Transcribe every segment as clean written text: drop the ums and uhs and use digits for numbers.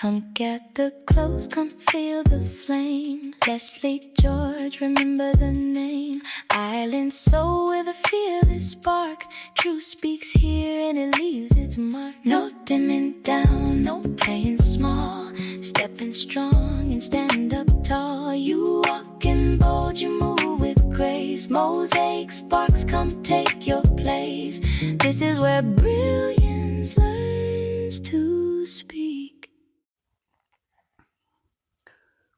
Come gather close, come feel the flame. Leslie George, remember the name. Island soul with a fearless spark. Truth speaks here and it leaves its mark. No dimming down, no playing small. Stepping strong and stand up tall. You walking bold, you move with grace. Mosaic sparks, come take your place. This is where brilliance learns to speak.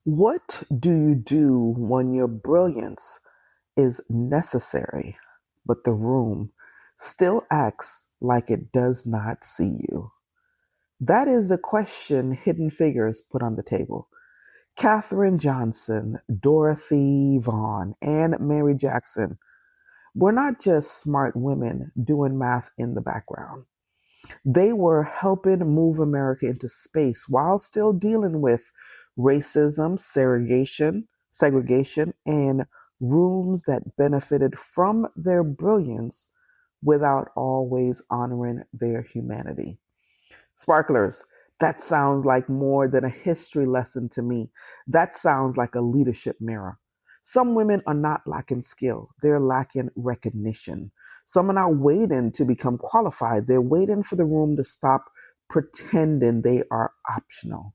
What do you do when your brilliance is necessary, but the room still acts like it does not see you? That is the question Hidden Figures put on the table. Katherine Johnson, Dorothy Vaughan, and Mary Jackson were not just smart women doing math in the background. They were helping move America into space while still dealing with racism, segregation, and rooms that benefited from their brilliance without always honoring their humanity. Sparklers, that sounds like more than a history lesson to me. That sounds like a leadership mirror. Some women are not lacking skill, they're lacking recognition. Some are not waiting to become qualified, they're waiting for the room to stop pretending they are optional.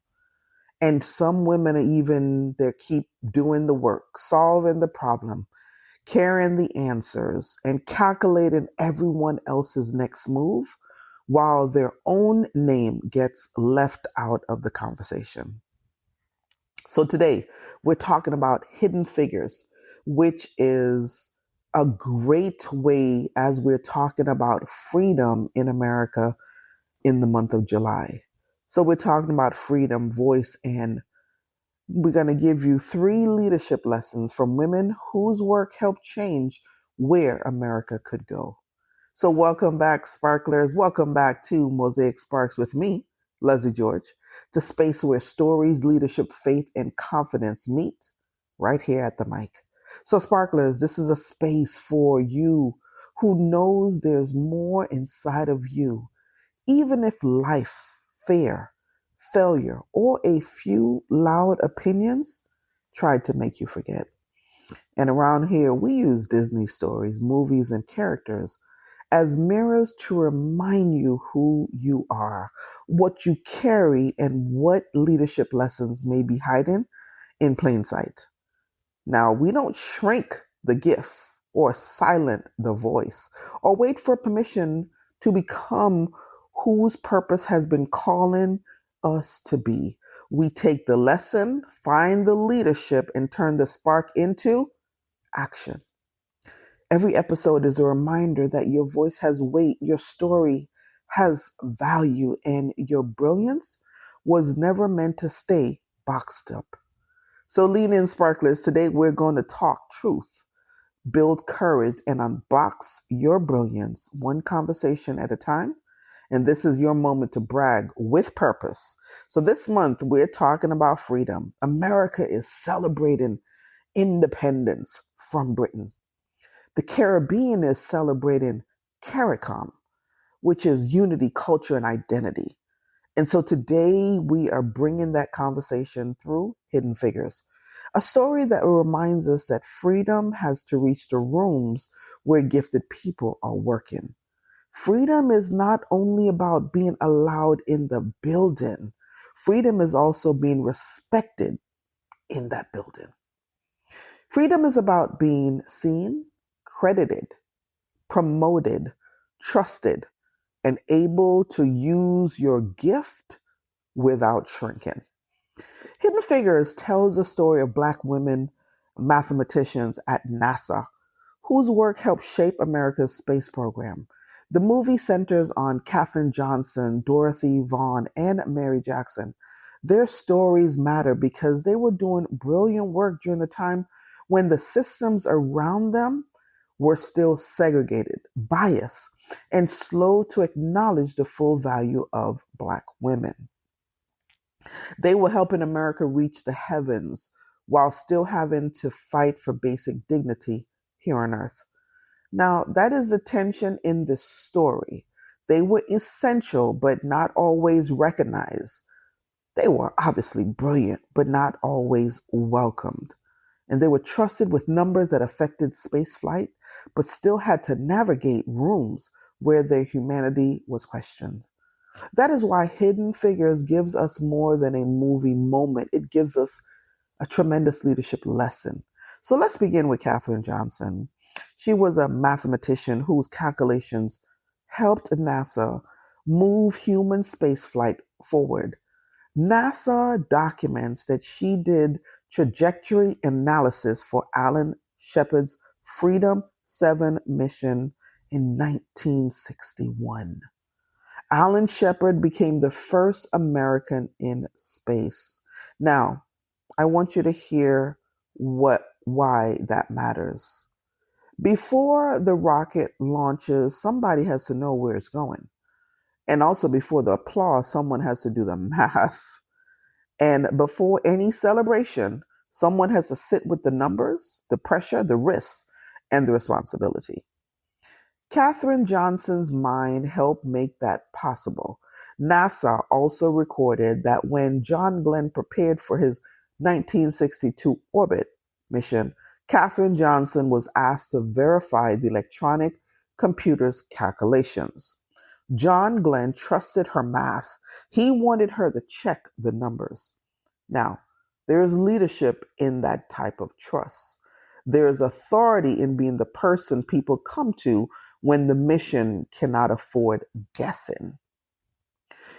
And some women are even, they keep doing the work, solving the problem, carrying the answers, and calculating everyone else's next move while their own name gets left out of the conversation. So today we're talking about Hidden Figures, which is a great way as we're talking about freedom in America in the month of July. So we're talking about freedom, voice, and we're going to give you 3 leadership lessons from women whose work helped change where America could go. So welcome back, Sparklers. Welcome back to Mosaic Sparks with me, Leslie George, the space where stories, leadership, faith, and confidence meet right here at the mic. So Sparklers, this is a space for you who knows there's more inside of you, even if life, fear, failure, or a few loud opinions tried to make you forget. And around here, we use Disney stories, movies, and characters as mirrors to remind you who you are, what you carry, and what leadership lessons may be hiding in plain sight. Now, we don't shrink the gift or silent the voice or wait for permission to become whose purpose has been calling us to be. We take the lesson, find the leadership, and turn the spark into action. Every episode is a reminder that your voice has weight, your story has value, and your brilliance was never meant to stay boxed up. So lean in, Sparklers. Today we're going to talk truth, build courage, and unbox your brilliance one conversation at a time. And this is your moment to brag with purpose. So this month we're talking about freedom. America is celebrating independence from Britain. The Caribbean is celebrating CARICOM, which is unity, culture, and identity. And so today we are bringing that conversation through Hidden Figures, a story that reminds us that freedom has to reach the rooms where gifted people are working. Freedom is not only about being allowed in the building, freedom is also being respected in that building. Freedom is about being seen, credited, promoted, trusted, and able to use your gift without shrinking. Hidden Figures tells the story of Black women mathematicians at NASA whose work helped shape America's space program. The movie centers on Katherine Johnson, Dorothy Vaughan, and Mary Jackson. Their stories matter because they were doing brilliant work during the time when the systems around them were still segregated, biased, and slow to acknowledge the full value of Black women. They were helping America reach the heavens while still having to fight for basic dignity here on earth. Now, that is the tension in this story. They were essential, but not always recognized. They were obviously brilliant, but not always welcomed. And they were trusted with numbers that affected spaceflight, but still had to navigate rooms where their humanity was questioned. That is why Hidden Figures gives us more than a movie moment. It gives us a tremendous leadership lesson. So let's begin with Katherine Johnson. She was a mathematician whose calculations helped NASA move human spaceflight forward. NASA documents that she did trajectory analysis for Alan Shepard's Freedom 7 mission in 1961. Alan Shepard became the first American in space. Now, I want you to hear why that matters. Before the rocket launches, somebody has to know where it's going. And also before the applause, someone has to do the math. And before any celebration, someone has to sit with the numbers, the pressure, the risks, and the responsibility. Katherine Johnson's mind helped make that possible. NASA also recorded that when John Glenn prepared for his 1962 orbit mission, Katherine Johnson was asked to verify the electronic computer's calculations. John Glenn trusted her math. He wanted her to check the numbers. Now, there is leadership in that type of trust. There is authority in being the person people come to when the mission cannot afford guessing.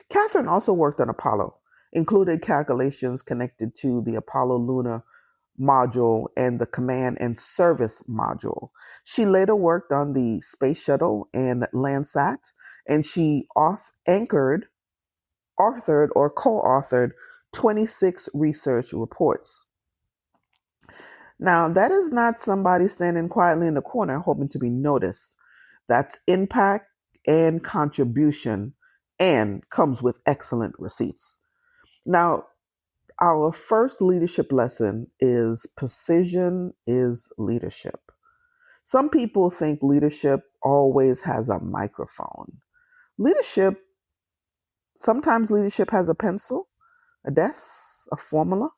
Katherine also worked on Apollo, included calculations connected to the Apollo lunar module and the command and service module. She later worked on the space shuttle and Landsat, and she authored or co-authored 26 research reports. Now, that is not somebody standing quietly in the corner hoping to be noticed. That's impact and contribution and comes with excellent receipts. Now, our first leadership lesson is precision is leadership. Some people think leadership always has a microphone. Sometimes leadership has a pencil, a desk, a formula,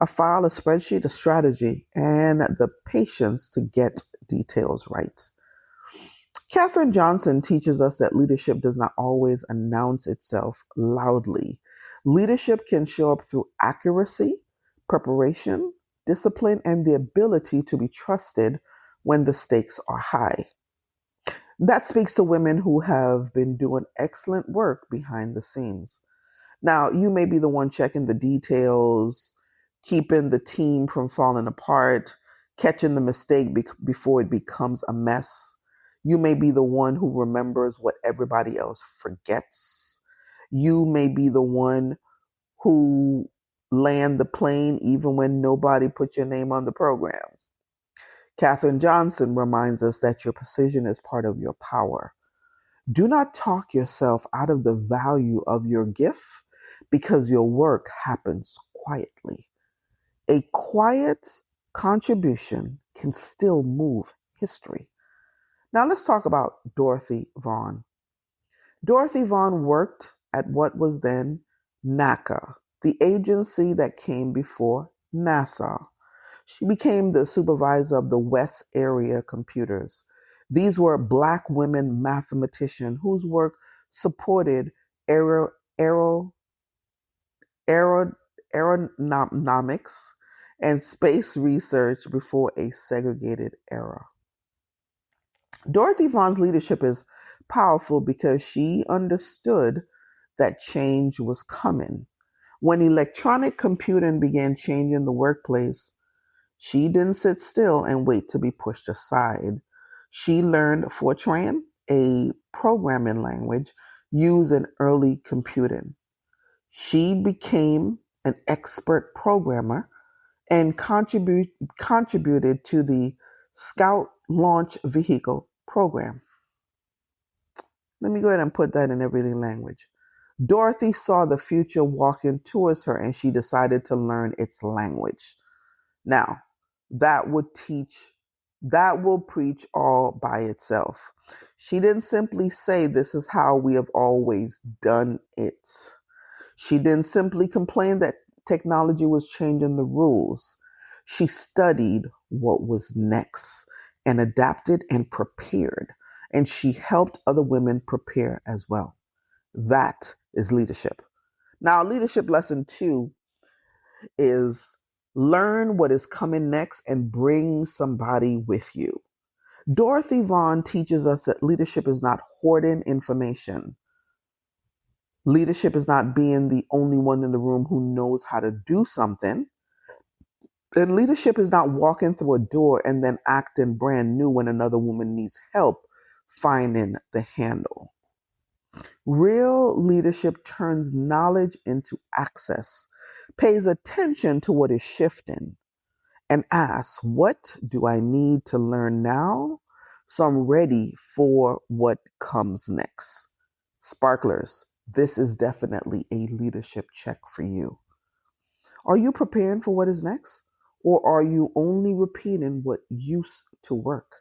a file, a spreadsheet, a strategy, and the patience to get details right. Katherine Johnson teaches us that leadership does not always announce itself loudly. Leadership can show up through accuracy, preparation, discipline, and the ability to be trusted when the stakes are high. That speaks to women who have been doing excellent work behind the scenes. Now, you may be the one checking the details, keeping the team from falling apart, catching the mistake before it becomes a mess. You may be the one who remembers what everybody else forgets. You may be the one who land the plane even when nobody put your name on the program. Katherine Johnson reminds us that your precision is part of your power. Do not talk yourself out of the value of your gift because your work happens quietly. A quiet contribution can still move history. Now let's talk about Dorothy Vaughan. Dorothy Vaughan worked at what was then NACA, the agency that came before NASA. She became the supervisor of the West Area Computers. These were Black women mathematicians whose work supported aeronautics and space research before a segregated era. Dorothy Vaughan's leadership is powerful because she understood that change was coming. When electronic computing began changing the workplace, she didn't sit still and wait to be pushed aside. She learned Fortran, a programming language used in early computing. She became an expert programmer and contributed to the Scout Launch Vehicle program. Let me go ahead and put that in everyday language. Dorothy saw the future walking towards her and she decided to learn its language. Now, that will preach all by itself. She didn't simply say this is how we have always done it. She didn't simply complain that technology was changing the rules. She studied what was next and adapted and prepared. And she helped other women prepare as well. That is leadership. Now, leadership lesson 2 is learn what is coming next and bring somebody with you. Dorothy Vaughan teaches us that leadership is not hoarding information. Leadership is not being the only one in the room who knows how to do something. And leadership is not walking through a door and then acting brand new when another woman needs help finding the handle. Real leadership turns knowledge into access, pays attention to what is shifting, and asks, what do I need to learn now so I'm ready for what comes next? Sparklers, this is definitely a leadership check for you. Are you preparing for what is next? Or are you only repeating what used to work?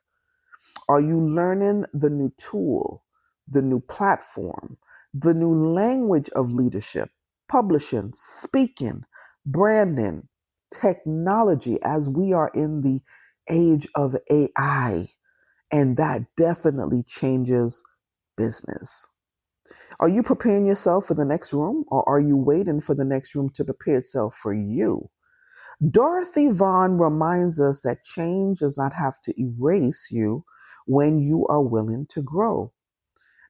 Are you learning the new tool, the new platform, the new language of leadership, publishing, speaking, branding, technology, as we are in the age of AI? And that definitely changes business. Are you preparing yourself for the next room, or are you waiting for the next room to prepare itself for you? Dorothy Vaughan reminds us that change does not have to erase you when you are willing to grow.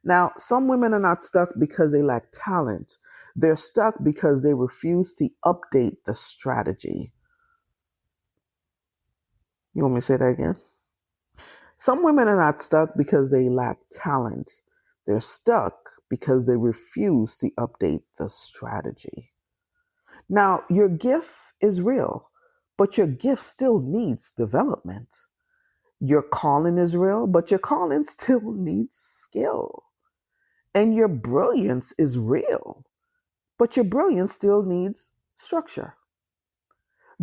Now, some women are not stuck because they lack talent. They're stuck because they refuse to update the strategy. You want me to say that again? Some women are not stuck because they lack talent. They're stuck because they refuse to update the strategy. Now, your gift is real, but your gift still needs development. Your calling is real, but your calling still needs skill. And your brilliance is real, but your brilliance still needs structure.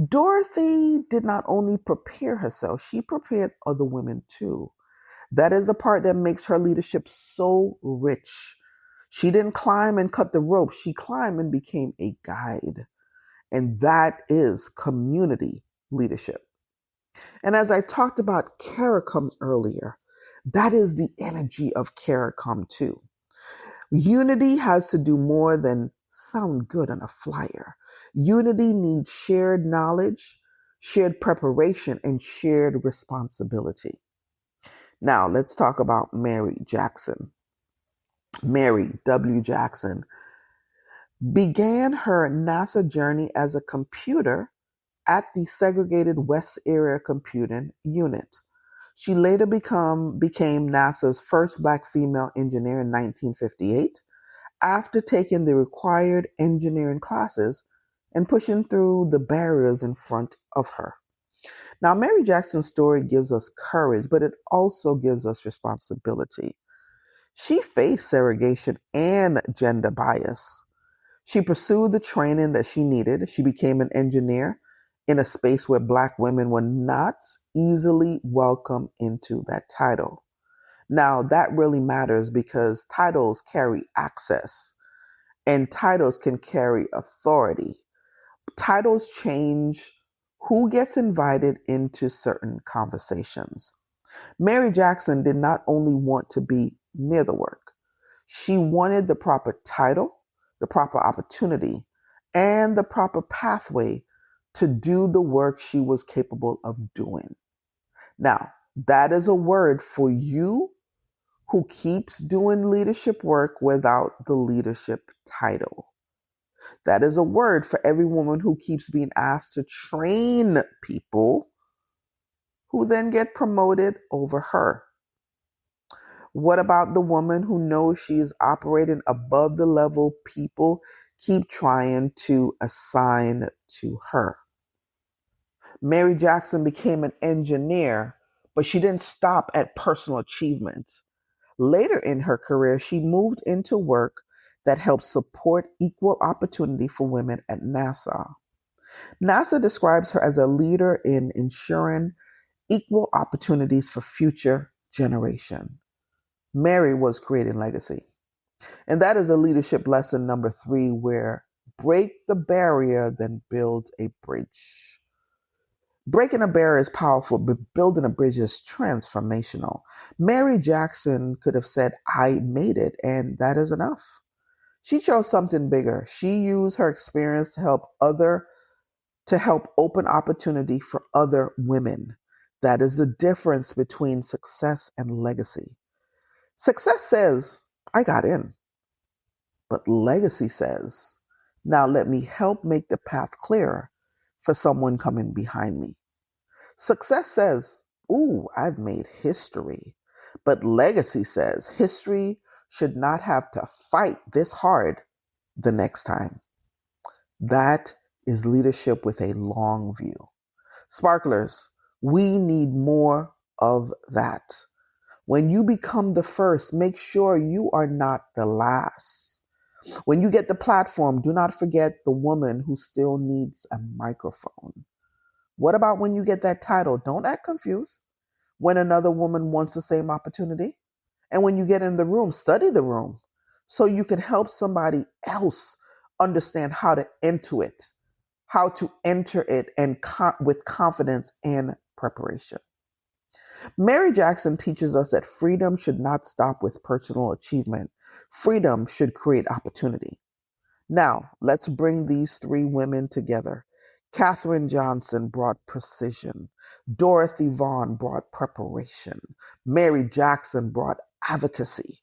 Dorothy did not only prepare herself, she prepared other women too. That is the part that makes her leadership so rich. She didn't climb and cut the rope, she climbed and became a guide. And that is community leadership. And as I talked about CARICOM earlier, that is the energy of CARICOM too. Unity has to do more than sound good on a flyer. Unity needs shared knowledge, shared preparation, and shared responsibility. Now, let's talk about Mary Jackson. Mary W. Jackson began her NASA journey as a computer at the segregated West Area Computing Unit. She later became NASA's first Black female engineer in 1958 after taking the required engineering classes and pushing through the barriers in front of her. Now, Mary Jackson's story gives us courage, but it also gives us responsibility. She faced segregation and gender bias. She pursued the training that she needed. She became an engineer in a space where Black women were not easily welcomed into that title. Now, that really matters because titles carry access and titles can carry authority. Titles change who gets invited into certain conversations. Mary Jackson did not only want to be near the work, she wanted the proper title, the proper opportunity, and the proper pathway to do the work she was capable of doing. Now, that is a word for you who keeps doing leadership work without the leadership title. That is a word for every woman who keeps being asked to train people who then get promoted over her. What about the woman who knows she is operating above the level people keep trying to assign to her? Mary Jackson became an engineer, but she didn't stop at personal achievements. Later in her career, she moved into work that helped support equal opportunity for women at NASA. NASA describes her as a leader in ensuring equal opportunities for future generations. Mary was creating legacy. And that is a leadership lesson number 3, where break the barrier than build a bridge. Breaking a barrier is powerful, but building a bridge is transformational. Mary Jackson could have said, I made it, and that is enough. She chose something bigger. She used her experience to help open opportunity for other women. That is the difference between success and legacy. Success says, I got in. But legacy says, now let me help make the path clearer for someone coming behind me. Success says, ooh, I've made history. But legacy says, history should not have to fight this hard the next time. That is leadership with a long view. Sparklers, we need more of that. When you become the first, make sure you are not the last. When you get the platform, do not forget the woman who still needs a microphone. What about when you get that title? Don't act confused. When another woman wants the same opportunity. And when you get in the room, study the room so you can help somebody else understand how to enter it, and with confidence and preparation. Mary Jackson teaches us that freedom should not stop with personal achievement. Freedom should create opportunity. Now, let's bring these three women together. Katherine Johnson brought precision. Dorothy Vaughan brought preparation. Mary Jackson brought advocacy.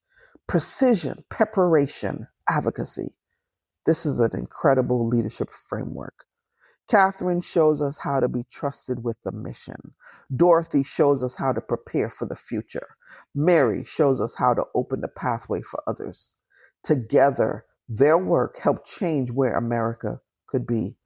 Precision, preparation, advocacy. This is an incredible leadership framework. Katherine shows us how to be trusted with the mission. Dorothy shows us how to prepare for the future. Mary shows us how to open the pathway for others. Together, their work helped change where America could be.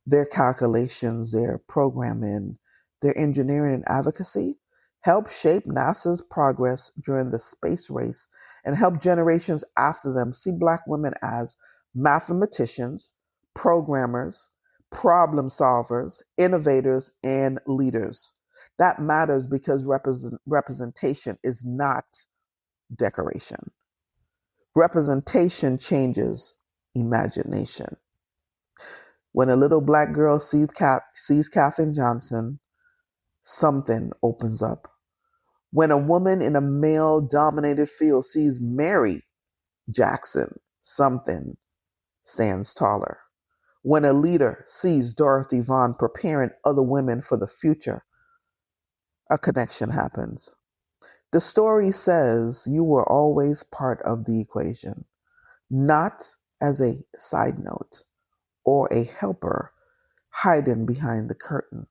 Their calculations, their programming, their engineering and advocacy helped shape NASA's progress during the space race and help generations after them see Black women as mathematicians, programmers, problem solvers, innovators, and leaders. That matters because representation is not decoration. Representation changes imagination. When a little Black girl sees Katherine Johnson, something opens up. When a woman in a male-dominated field sees Mary Jackson, something stands taller. When a leader sees Dorothy Vaughan preparing other women for the future, a connection happens. The story says you were always part of the equation, not as a side note or a helper hiding behind the curtain,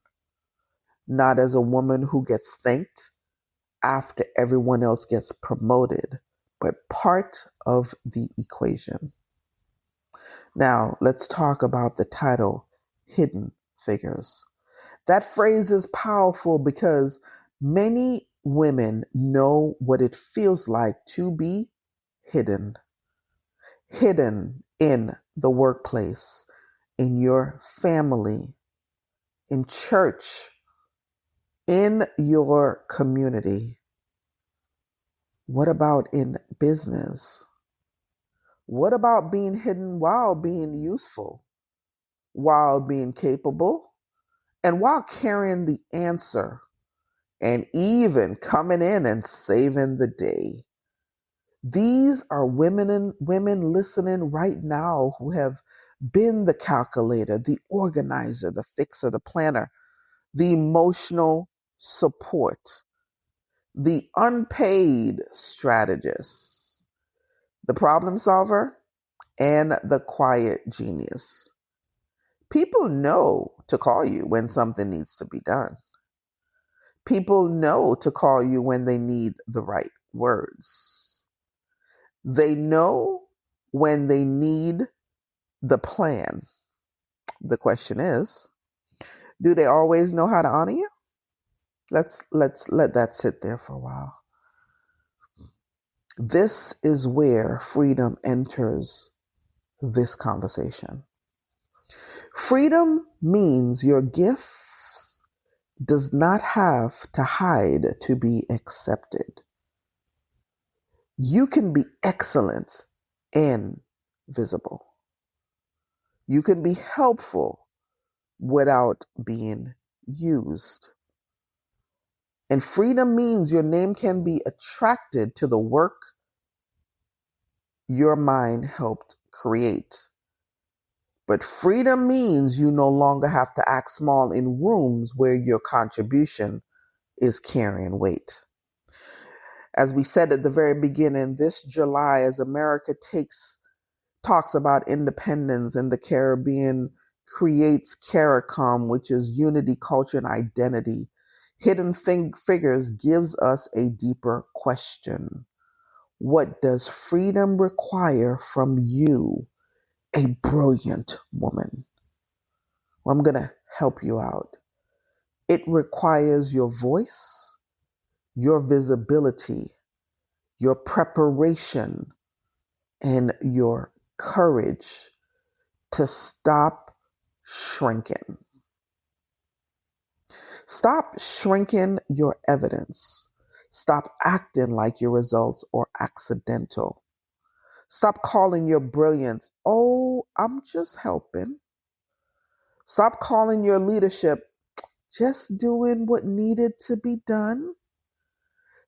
not as a woman who gets thanked after everyone else gets promoted, but part of the equation. Now, let's talk about the title, Hidden Figures. That phrase is powerful because many women know what it feels like to be hidden. Hidden in the workplace, in your family, in church, in your community. What about in business? What about being hidden while being useful, while being capable, and while carrying the answer, and even coming in and saving the day? These are women listening right now who have been the calculator, the organizer, the fixer, the planner, the emotional support, the unpaid strategist, the problem solver, and the quiet genius. People know to call you when something needs to be done. People know to call you when they need the right words. They know when they need the plan. The question is, do they always know how to honor you? Let's let that sit there for a while. This is where freedom enters this conversation. Freedom means your gifts does not have to hide to be accepted. You can be excellent and visible. You can be helpful without being used. And freedom means your name can be attracted to the work your mind helped create. But freedom means you no longer have to act small in rooms where your contribution is carrying weight. As we said at the very beginning, this July, as America talks about independence and the Caribbean creates CARICOM, which is unity, culture, and identity, Hidden Figures gives us a deeper question. What does freedom require from you, a brilliant woman? Well, I'm going to help you out. It requires your voice, your visibility, your preparation, and your courage to stop shrinking. Stop shrinking your evidence. Stop acting like your results are accidental. Stop calling your brilliance, oh, I'm just helping. Stop calling your leadership just doing what needed to be done.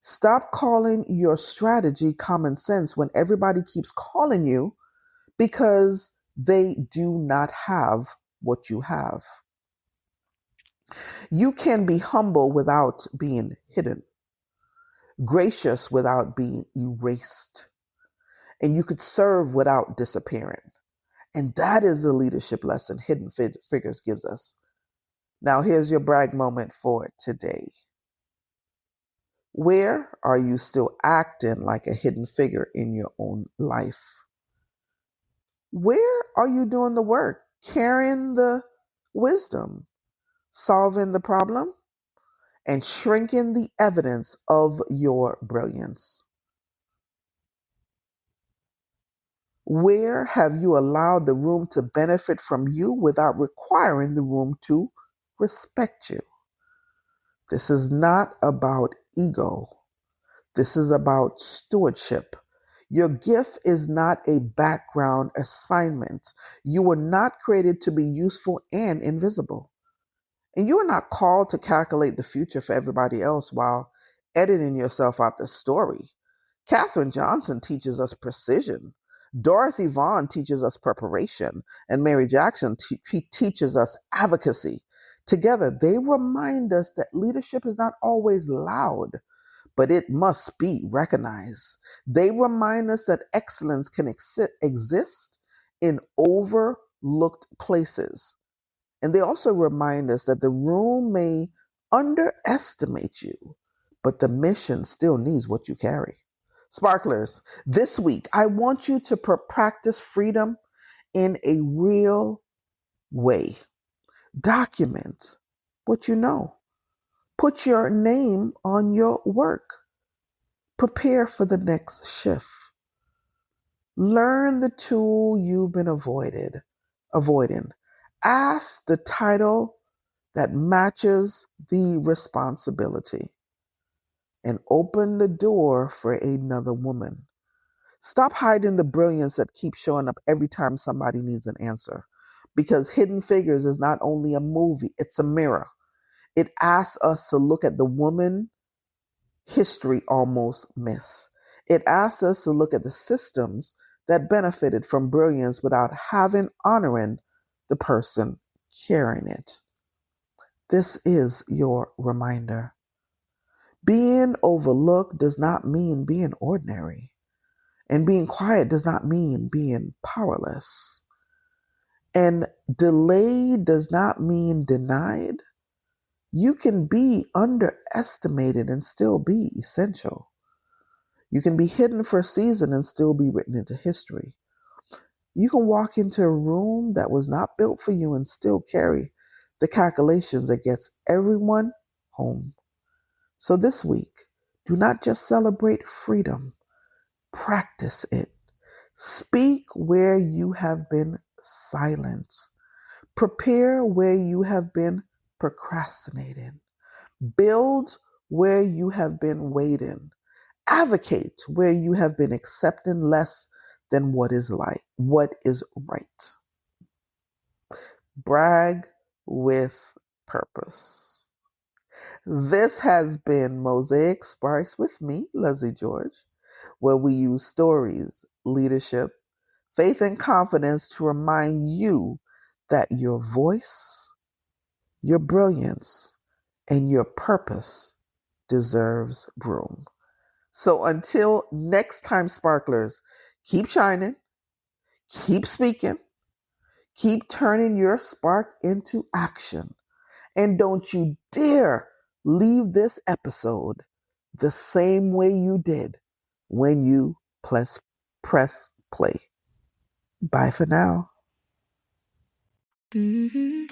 Stop calling your strategy common sense when everybody keeps calling you because they do not have what you have. You can be humble without being hidden, gracious without being erased, and you could serve without disappearing. And that is the leadership lesson Hidden Figures gives us. Now, here's your brag moment for today. Where are you still acting like a hidden figure in your own life? Where are you doing the work, carrying the wisdom, solving the problem, and shrinking the evidence of your brilliance? Where have you allowed the room to benefit from you without requiring the room to respect you? This is not about ego. This is about stewardship. Your gift is not a background assignment. You were not created to be useful and invisible. And you are not called to calculate the future for everybody else while editing yourself out the story. Katherine Johnson teaches us precision. Dorothy Vaughan teaches us preparation. And Mary Jackson teaches us advocacy. Together, they remind us that leadership is not always loud, but it must be recognized. They remind us that excellence can exist in overlooked places. And they also remind us that the room may underestimate you, but the mission still needs what you carry. Sparklers, this week, I want you to practice freedom in a real way. Document what you know. Put your name on your work. Prepare for the next shift. Learn the tool you've been avoiding. Ask the title that matches the responsibility. And open the door for another woman. Stop hiding the brilliance that keeps showing up every time somebody needs an answer. Because Hidden Figures is not only a movie, it's a mirror. It asks us to look at the woman history almost missed. It asks us to look at the systems that benefited from brilliance without honoring the person carrying it. This is your reminder. Being overlooked does not mean being ordinary. And being quiet does not mean being powerless. And delayed does not mean denied. You can be underestimated and still be essential. You can be hidden for a season and still be written into history. You can walk into a room that was not built for you and still carry the calculations that gets everyone home. So this week, do not just celebrate freedom, practice it. Speak where you have been silent. Prepare where you have been procrastinating. Build where you have been waiting. Advocate where you have been accepting less than what is right. Brag with purpose. This has been Mosaic Sparks with me, Leslie George, where we use stories, leadership, faith, and confidence to remind you that your voice, your brilliance, and your purpose deserves room. So until next time, sparklers, keep shining, keep speaking, keep turning your spark into action. And don't you dare leave this episode the same way you did when you press play. Bye for now. Mm-hmm.